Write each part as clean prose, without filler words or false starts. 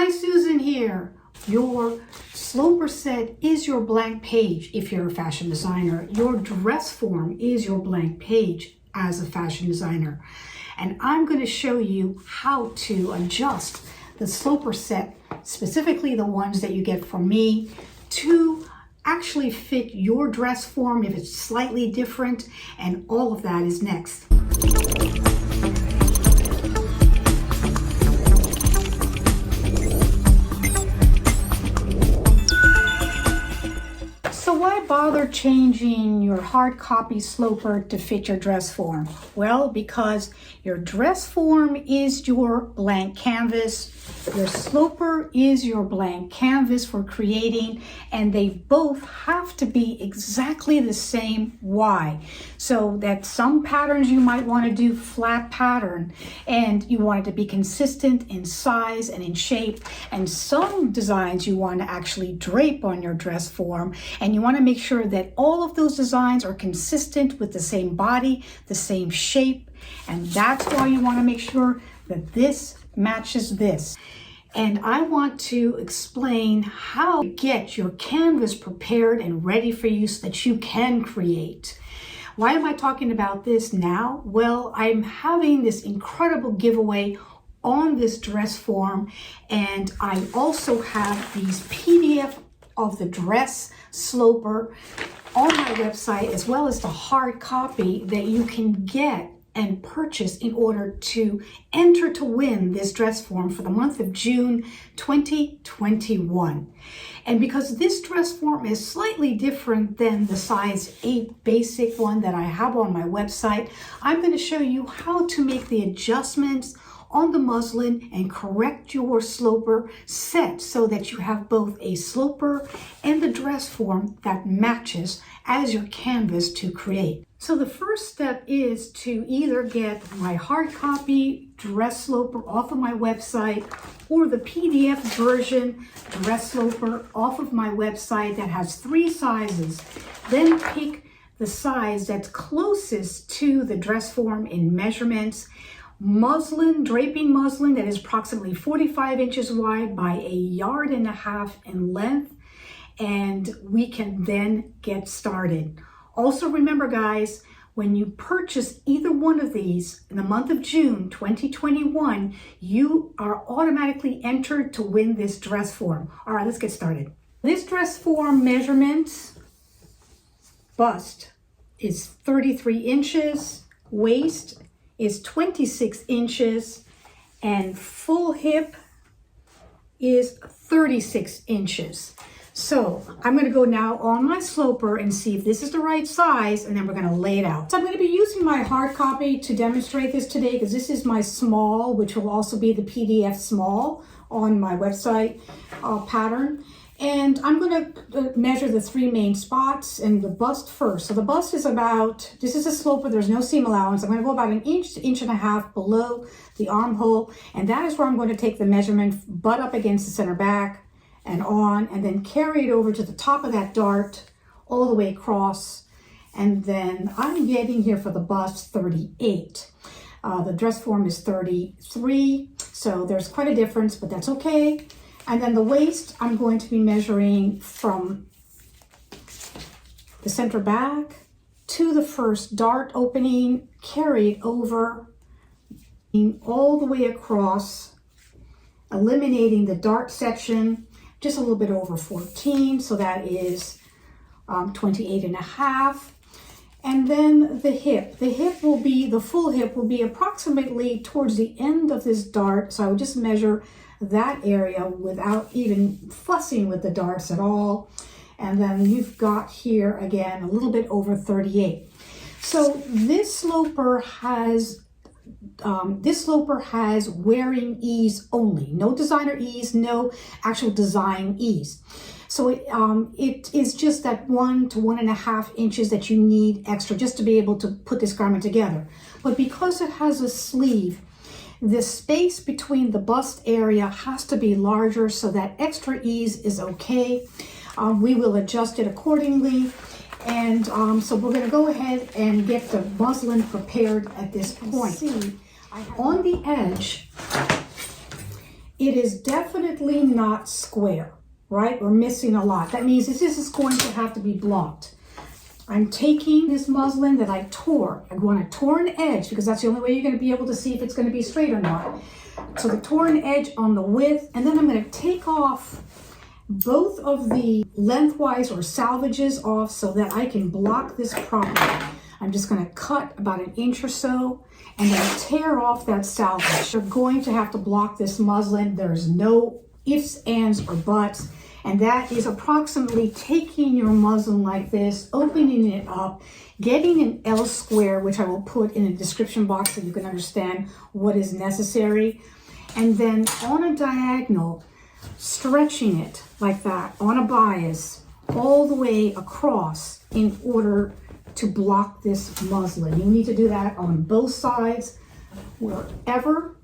Hi, Susan here. Your sloper set is your blank page if you're a fashion designer. Your dress form is your blank page as a fashion designer. And I'm going to show you how to adjust the sloper set, specifically the ones that you get from me, to actually fit your dress form if it's slightly different, and all of that is next. So why bother changing your hard copy sloper to fit your dress form? Well, because your dress form is your blank canvas, your sloper is your blank canvas for creating, and they both have to be exactly the same. Why? So that some patterns you might want to do flat pattern, and you want it to be consistent in size and in shape, and some designs you want to actually drape on your dress form, and you want to make sure that all of those designs are consistent with the same body, the same shape, and that's why you want to make sure that this matches this. And I want to explain how to get your canvas prepared and ready for you so that you can create. Why am I talking about this now? Well, I'm having this incredible giveaway on this dress form, and I also have these PDF of the dress sloper on my website, as well as the hard copy that you can get and purchase in order to enter to win this dress form for the month of June 2021. And because this dress form is slightly different than the size 8 basic one that I have on my website, I'm going to show you how to make the adjustments on the muslin and correct your sloper set so that you have both a sloper and the dress form that matches as your canvas to create. So the first step is to either get my hard copy dress sloper off of my website or the PDF version dress sloper off of my website that has 3 sizes. Then pick the size that's closest to the dress form in measurements. Muslin, draping muslin that is approximately 45 inches wide by 1.5 yards in length, and we can then get started. Also remember, guys, when you purchase either one of these in the month of June 2021, you are automatically entered to win this dress form. All right, let's get started. This dress form measurement, bust is 33 inches, waist is 26 inches, and full hip is 36 inches. So I'm going to go now on my sloper and see if this is the right size, and then we're going to lay it out. So I'm going to be using my hard copy to demonstrate this today because this is my small, which will also be the PDF small on my website pattern. And I'm going to measure the 3 main spots and the bust first. So the bust is about, this is a sloper, there's no seam allowance. I'm going to go about 1 inch to 1.5 inches below the armhole. And that is where I'm going to take the measurement, butt up against the center back and on, and then carry it over to the top of that dart all the way across. And then I'm getting here for the bust 38. The dress form is 33. So there's quite a difference, but that's okay. And then the waist, I'm going to be measuring from the center back to the first dart opening, carried over all the way across, eliminating the dart section, just a little bit over 14. So that is 28.5. And then the hip will be, the full hip will be approximately towards the end of this dart. So I would just measure that area without even fussing with the darts at all. And then you've got here again a little bit over 38. So this sloper has wearing ease only, no designer ease, no actual design ease. So it is just that 1 to 1.5 inches that you need extra just to be able to put this garment together. But because it has a sleeve, the space between the bust area has to be larger, so that extra ease is okay. We will adjust it accordingly. And so we're going to go ahead and get the muslin prepared at this point. See, on the edge it is definitely not square, right? We're missing a lot. That means this is going to have to be blocked. I'm taking this muslin that I tore. I'm going to torn edge because that's the only way you're going to be able to see if it's going to be straight or not. So the torn edge on the width, and then I'm going to take off both of the lengthwise or salvages off so that I can block this properly. I'm just going to cut about 1 inch or so and then tear off that salvage. You're going to have to block this muslin. There's no ifs, ands, or buts. And that is approximately taking your muslin like this, opening it up, getting an L square, which I will put in the description box so you can understand what is necessary. And then on a diagonal, stretching it like that on a bias all the way across in order to block this muslin. You need to do that on both sides, wherever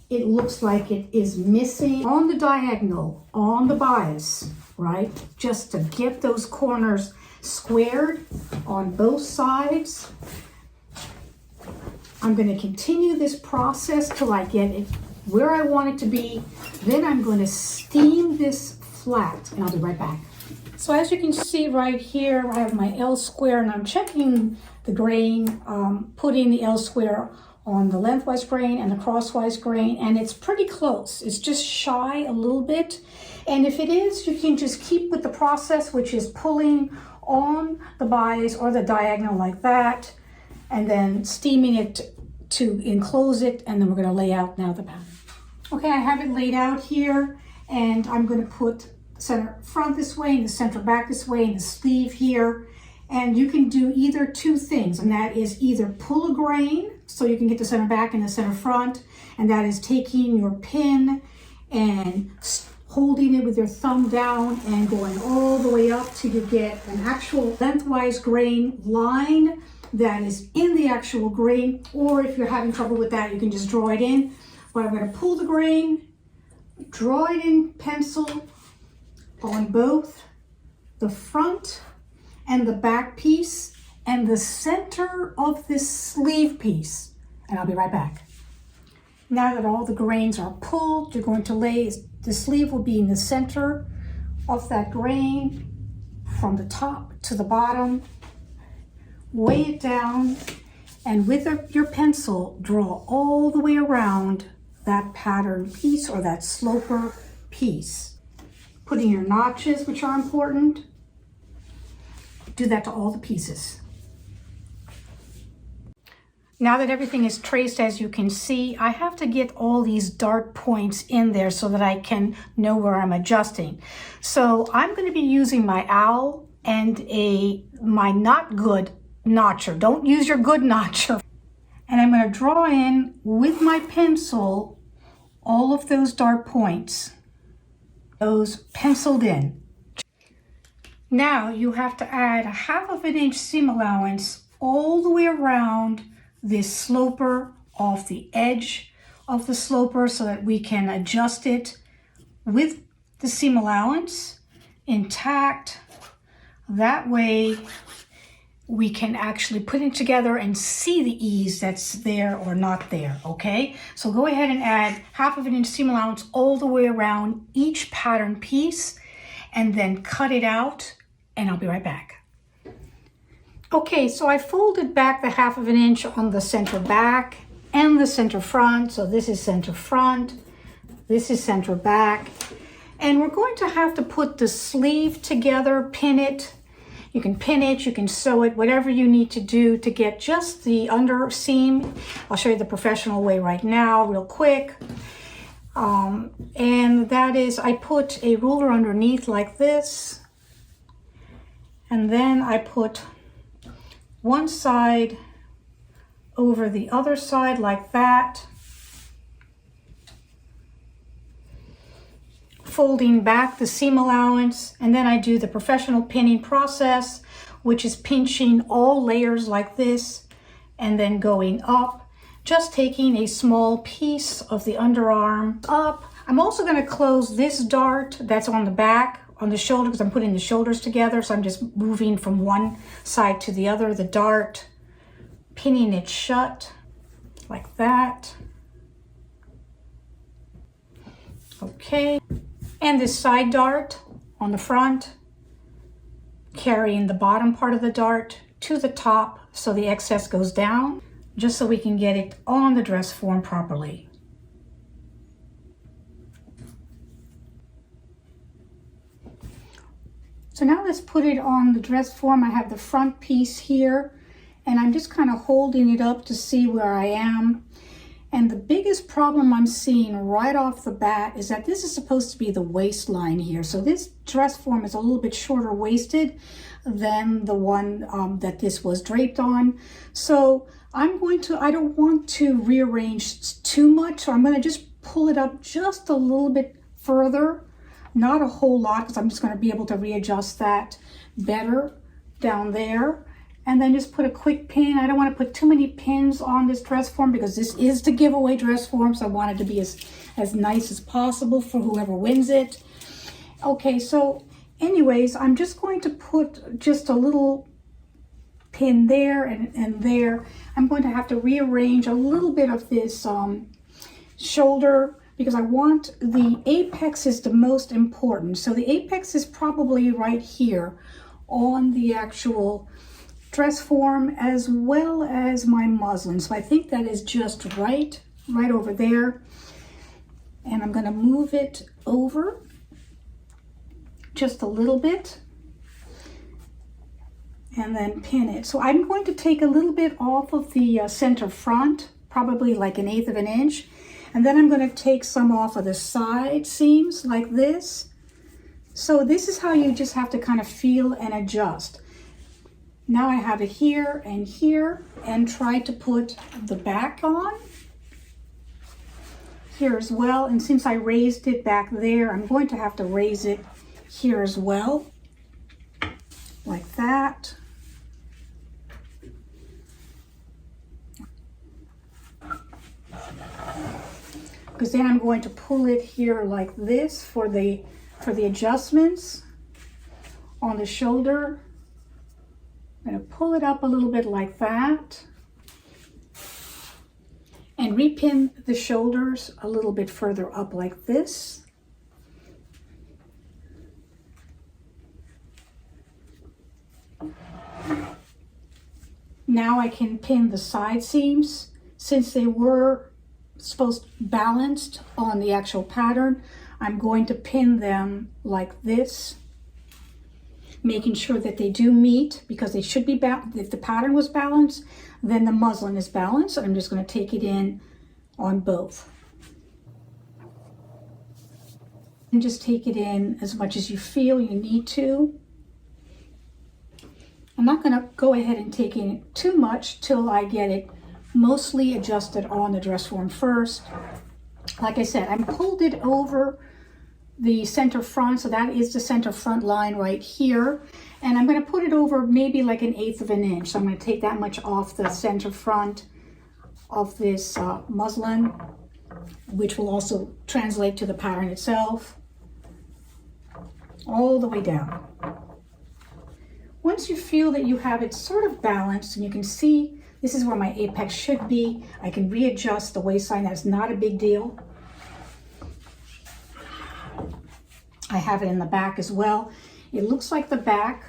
it looks like it is missing on the diagonal, on the bias, right? Just to get those corners squared on both sides. I'm going to continue this process till I get it where I want it to be. Then I'm going to steam this flat, and I'll be right back. So as you can see right here, I have my L square, and I'm checking the grain, putting the L square on the lengthwise grain and the crosswise grain, and it's pretty close. It's just shy a little bit. And if it is, you can just keep with the process, which is pulling on the bias or the diagonal like that, and then steaming it to enclose it, and then we're going to lay out now the pattern. Okay, I have it laid out here, and I'm going to put the center front this way and the center back this way and the sleeve here. And you can do either two things, and that is either pull a grain so you can get the center back and the center front, and that is taking your pin and holding it with your thumb down and going all the way up till you get an actual lengthwise grain line that is in the actual grain. Or if you're having trouble with that, you can just draw it in. But I'm going to pull the grain, draw it in pencil on both the front and the back piece and the center of this sleeve piece. And I'll be right back. Now that all the grains are pulled, you're going to lay, the sleeve will be in the center of that grain from the top to the bottom. Weigh it down, and with your pencil, draw all the way around that pattern piece or that sloper piece. Putting your notches, which are important. Do that to all the pieces. Now that everything is traced, as you can see, I have to get all these dart points in there so that I can know where I'm adjusting. So I'm going to be using my owl and my not good notcher. Don't use your good notcher. And I'm going to draw in with my pencil all of those dart points. Those penciled in. Now you have to add 1/2 inch seam allowance all the way around this sloper off the edge of the sloper so that we can adjust it with the seam allowance intact. That way we can actually put it together and see the ease that's there or not there, okay? So go ahead and add 1/2 inch seam allowance all the way around each pattern piece and then cut it out, and I'll be right back. Okay, so I folded back the 1/2 inch on the center back and the center front. So this is center front, this is center back. And we're going to have to put the sleeve together, pin it. You can pin it, you can sew it, whatever you need to do to get just the under seam. I'll show you the professional way right now, real quick. And that is, I put a ruler underneath like this. And then I put one side over the other side like that. Folding back the seam allowance, and then I do the professional pinning process, which is pinching all layers like this and then going up, just taking a small piece of the underarm up. I'm also going to close this dart that's on the back, on the shoulder, because I'm putting the shoulders together, so I'm just moving from one side to the other, the dart, pinning it shut like that. Okay, and this side dart on the front, carrying the bottom part of the dart to the top so the excess goes down, just so we can get it on the dress form properly. So now let's put it on the dress form. I have the front piece here, and I'm just kind of holding it up to see where I am. And the biggest problem I'm seeing right off the bat is that this is supposed to be the waistline here. So this dress form is a little bit shorter waisted than the one that this was draped on. So I don't want to rearrange too much. So I'm going to just pull it up just a little bit further. Not a whole lot, because I'm just going to be able to readjust that better down there. And then just put a quick pin. I don't want to put too many pins on this dress form because this is the giveaway dress form. So I want it to be as nice as possible for whoever wins it. Okay, so anyways, I'm just going to put just a little pin there and there. I'm going to have to rearrange a little bit of this shoulder, because I want the apex is the most important. So the apex is probably right here on the actual dress form, as well as my muslin. So I think that is just right over there. And I'm going to move it over just a little bit and then pin it. So I'm going to take a little bit off of the center front, probably like 1/8 of an inch. And then I'm going to take some off of the side seams like this. So this is how you just have to kind of feel and adjust. Now I have it here, and try to put the back on here as well. And since I raised it back there, I'm going to have to raise it here as well, like that. Because then I'm going to pull it here like this for the adjustments on the shoulder. I'm going to pull it up a little bit like that and repin the shoulders a little bit further up like this. Now I can pin the side seams. Since they were supposed balanced on the actual pattern, I'm going to pin them like this, making sure that they do meet, because they should be balanced. If the pattern was balanced, then the muslin is balanced. I'm just going to take it in on both. And just take it in as much as you feel you need to. I'm not going to go ahead and take in too much till I get it mostly adjusted on the dress form first. Like I said, I pulled it over the center front, so that is the center front line right here, and I'm going to put it over maybe like 1/8 of an inch. So I'm going to take that much off the center front of this muslin, which will also translate to the pattern itself, all the way down. Once you feel that you have it sort of balanced and you can see this is where my apex should be, I can readjust the waistline. That's not a big deal. I have it in the back as well. It looks like the back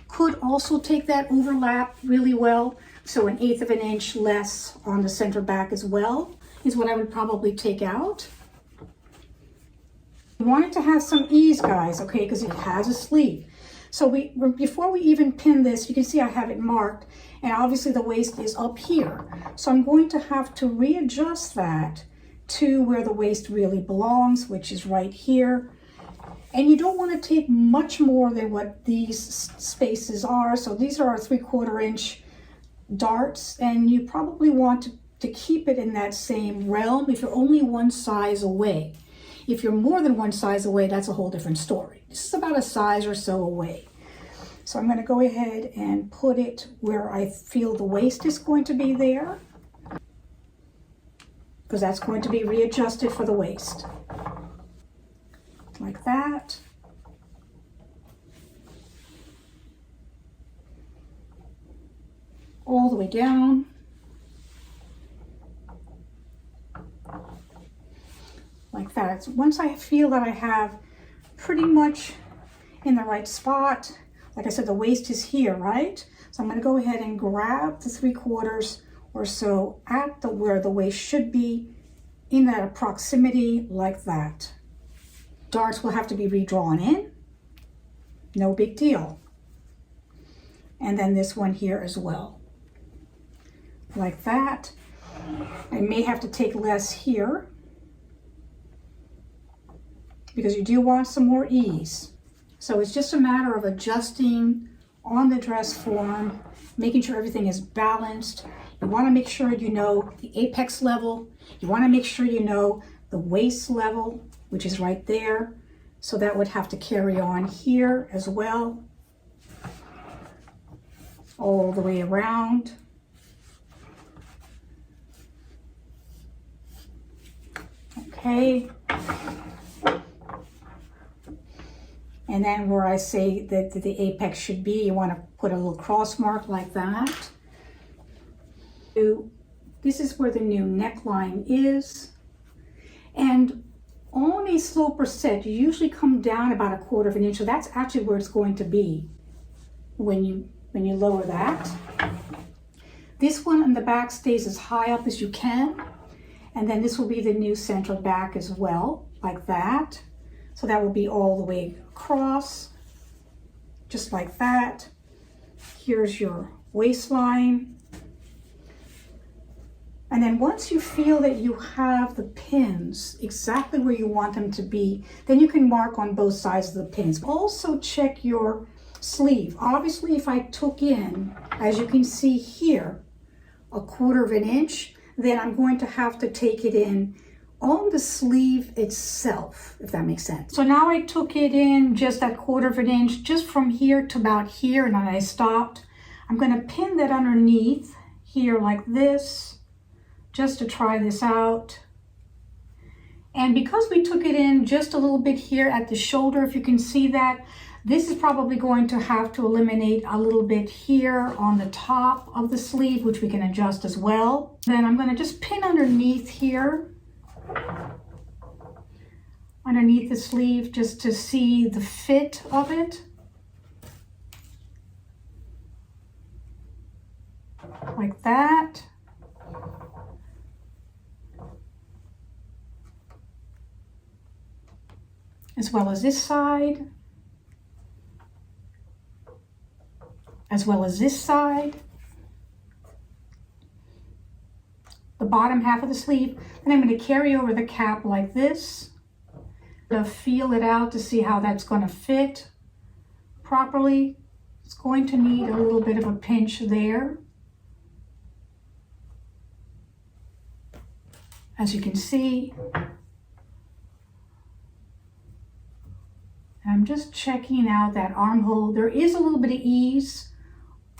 could also take that overlap really well. So 1/8 of an inch less on the center back as well is what I would probably take out. We want it to have some ease, guys, okay, because it has a sleeve. So before we even pin this, you can see I have it marked, and obviously the waist is up here. So I'm going to have to readjust that to where the waist really belongs, which is right here. And you don't want to take much more than what these spaces are. So these are 3/4 inch darts, and you probably want to keep it in that same realm if you're only one size away. If you're more than one size away, that's a whole different story. This is about a size or so away. So I'm going to go ahead and put it where I feel the waist is going to be there, because that's going to be readjusted for the waist. Like that. All the way down. Like that. that. Once I feel that I have pretty much in the right spot, like I said, the waist is here, right? So I'm going to go ahead and grab the 3/4 or so at where the waist should be, in that proximity, like that. Darts will have to be redrawn in, no big deal. And then this one here as well, like that. I may have to take less here because you do want some more ease. So it's just a matter of adjusting on the dress form, making sure everything is balanced. You want to make sure you know the apex level. You want to make sure you know the waist level, which is right there. So that would have to carry on here as well, all the way around. Okay. And then where I say that the apex should be, you want to put a little cross mark like that. This is where the new neckline is. And on a sloper set, you usually come down about 1/4 inch. So that's actually where it's going to be when you lower that. This one in the back stays as high up as you can. And then this will be the new center back as well, like that. So that will be all the way across, just like that. Here's your waistline. And then once you feel that you have the pins exactly where you want them to be, then you can mark on both sides of the pins. Also check your sleeve. Obviously, if I took in, as you can see here, 1/4 inch, then I'm going to have to take it in on the sleeve itself, if that makes sense. So now I took it in just that 1/4 inch, just from here to about here, and then I stopped. I'm going to pin that underneath here like this, just to try this out. And because we took it in just a little bit here at the shoulder, if you can see that, this is probably going to have to eliminate a little bit here on the top of the sleeve, which we can adjust as well. Then I'm going to just pin underneath here, underneath the sleeve, just to see the fit of it. Like that. As well as this side. As well as this side. The bottom half of the sleeve. Then I'm going to carry over the cap like this. To feel it out to see how that's going to fit properly. It's going to need a little bit of a pinch there. As you can see. And I'm just checking out that armhole. There is a little bit of ease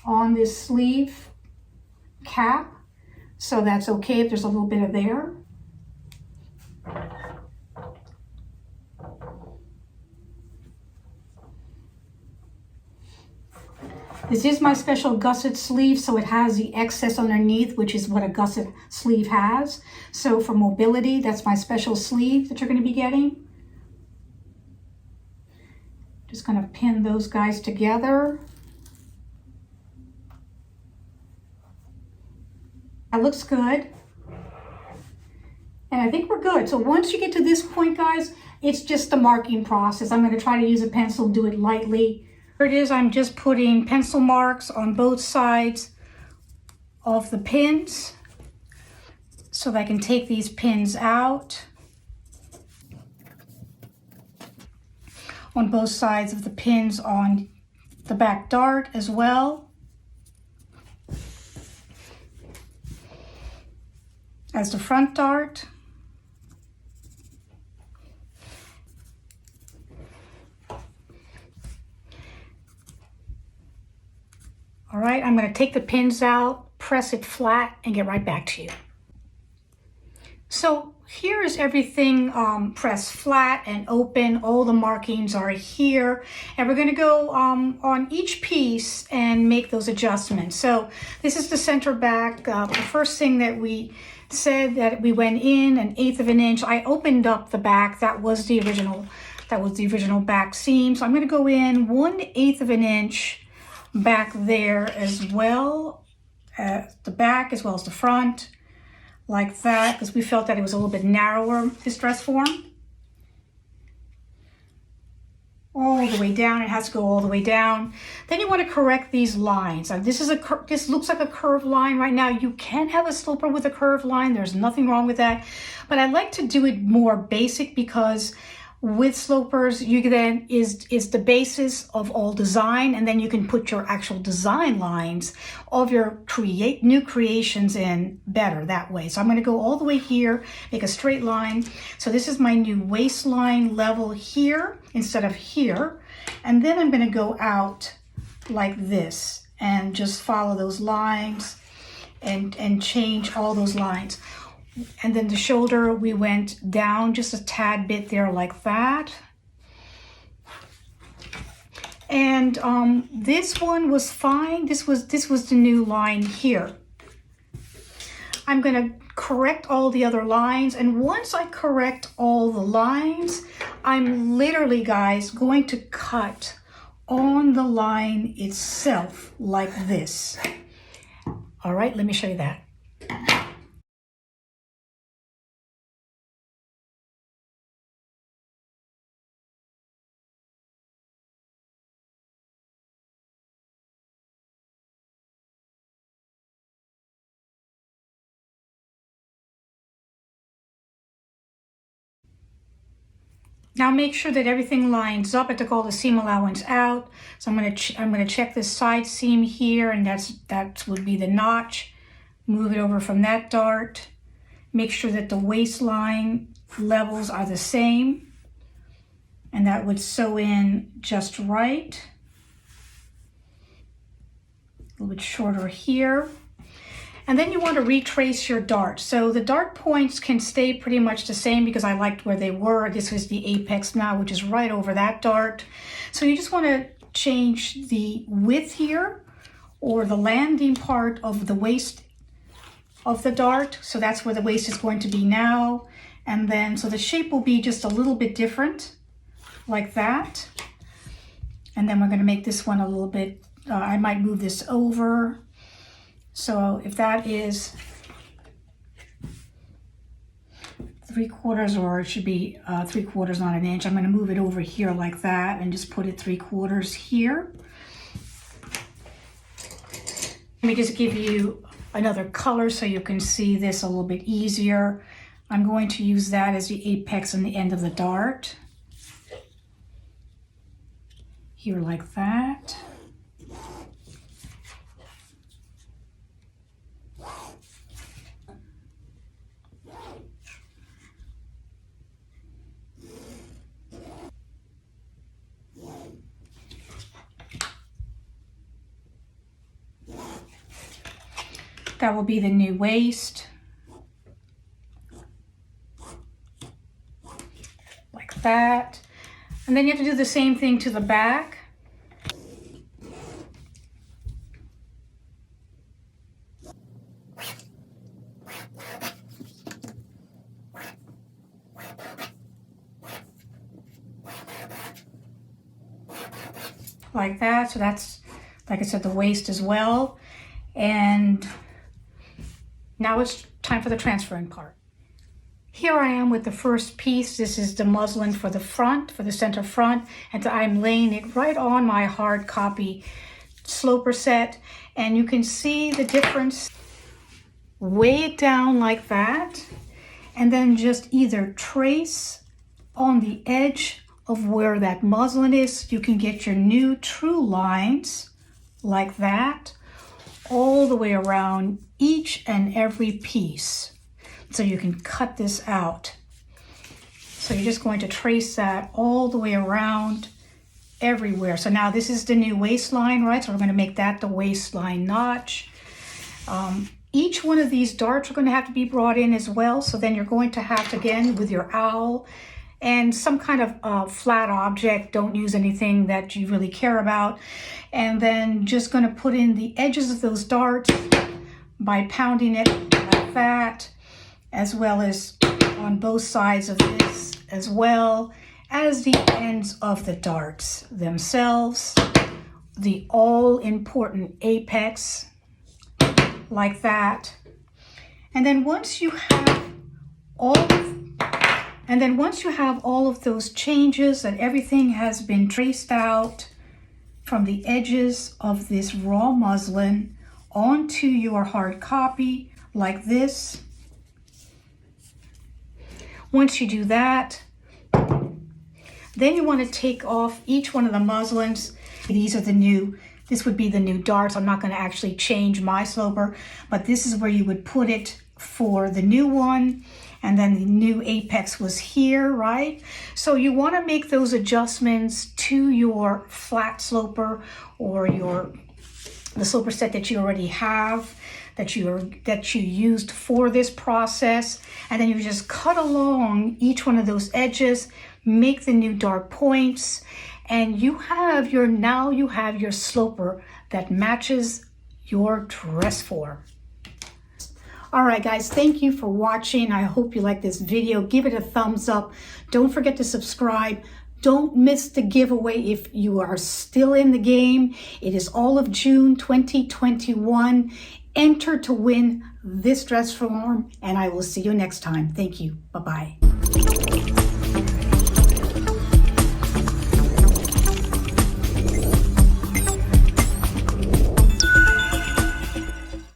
on this sleeve cap, so that's okay if there's a little bit of there. This is my special gusset sleeve, so it has the excess underneath, which is what a gusset sleeve has. So for mobility, that's my special sleeve that you're going to be getting. Just going to pin those guys together. That looks good. And I think we're good. So once you get to this point, guys, it's just the marking process. I'm going to try to use a pencil, do it lightly. Here it is. I'm just putting pencil marks on both sides of the pins so that I can take these pins out. On both sides of the pins on the back dart as well. As the front dart. All right, I'm going to take the pins out, press it flat, and get right back to you. So here is everything pressed flat and open. All the markings are here. And we're going to go on each piece and make those adjustments. So this is the center back. The first thing that we said that we went in 1/8 of an inch. I opened up the back. That was the original back seam. So I'm going to go in 1/8 of an inch back there as well, the back as well as the front, like that, because we felt that it was a little bit narrower, this dress form. All the way down. It has to go all the way down. Then you want to correct these lines. Now, this looks like a curved line right now. You can have a sloper with a curved line. There's nothing wrong with that. But I like to do it more basic, because with slopers, you then is the basis of all design, and then you can put your actual design lines of your new creations in better that way. So I'm going to go all the way here, make a straight line. So this is my new waistline level here instead of here, and then I'm going to go out like this and just follow those lines and change all those lines. And then the shoulder, we went down just a tad bit there like that. And this one was fine. This was the new line here. I'm going to correct all the other lines. And once I correct all the lines, I'm literally, guys, going to cut on the line itself like this. All right, let me show you that. Now make sure that everything lines up. I took all the seam allowance out. So I'm gonna check this side seam here, and that would be the notch. Move it over from that dart. Make sure that the waistline levels are the same, and that would sew in just right. A little bit shorter here. And then you want to retrace your dart. So the dart points can stay pretty much the same because I liked where they were. This is the apex now, which is right over that dart. So you just want to change the width here, or the landing part of the waist of the dart. So that's where the waist is going to be now. And then, so the shape will be just a little bit different, like that. And then we're going to make this one a little bit, I might move this over. So if that is 3/4, or it should be 3/4, not an inch, I'm going to move it over here like that and just put it 3/4 here. Let me just give you another color so you can see this a little bit easier. I'm going to use that as the apex and the end of the dart. Here like that. That will be the new waist. Like that. And then you have to do the same thing to the back. Like that. So that's, like I said, the waist as well. And now it's time for the transferring part. Here I am with the first piece. This is the muslin for the front, for the center front, and I'm laying it right on my hard copy sloper set, and you can see the difference. Weigh it down like that, and then just either trace on the edge of where that muslin is. You can get your new true lines like that, all the way around each and every piece. So you can cut this out. So you're just going to trace that all the way around everywhere. So now this is the new waistline, right? So we're going to make that the waistline notch. Each one of these darts are going to have to be brought in as well. So then you're going to have to, again, with your owl and some kind of flat object, don't use anything that you really care about. And then just going to put in the edges of those darts by pounding it like that. as well as on both sides of this, as well as the ends of the darts themselves, the all-important apex, like that. And then once you have all of those changes and everything has been traced out from the edges of this raw muslin onto your hard copy like this. Once you do that, then you want to take off each one of the muslins. These are this would be the new darts. I'm not going to actually change my sloper, but this is where you would put it for the new one. And then the new apex was here, right? So you want to make those adjustments to your flat sloper or the sloper set that you already have, that you used for this process. And then you just cut along each one of those edges, make the new dark points, and you have your sloper that matches your dress form. All right, guys, thank you for watching. I hope you like this video. Give it a thumbs up. Don't forget to subscribe. Don't miss the giveaway if you are still in the game. It is all of June 2021. Enter to win this dress form, and I will see you next time. Thank you. Bye-bye.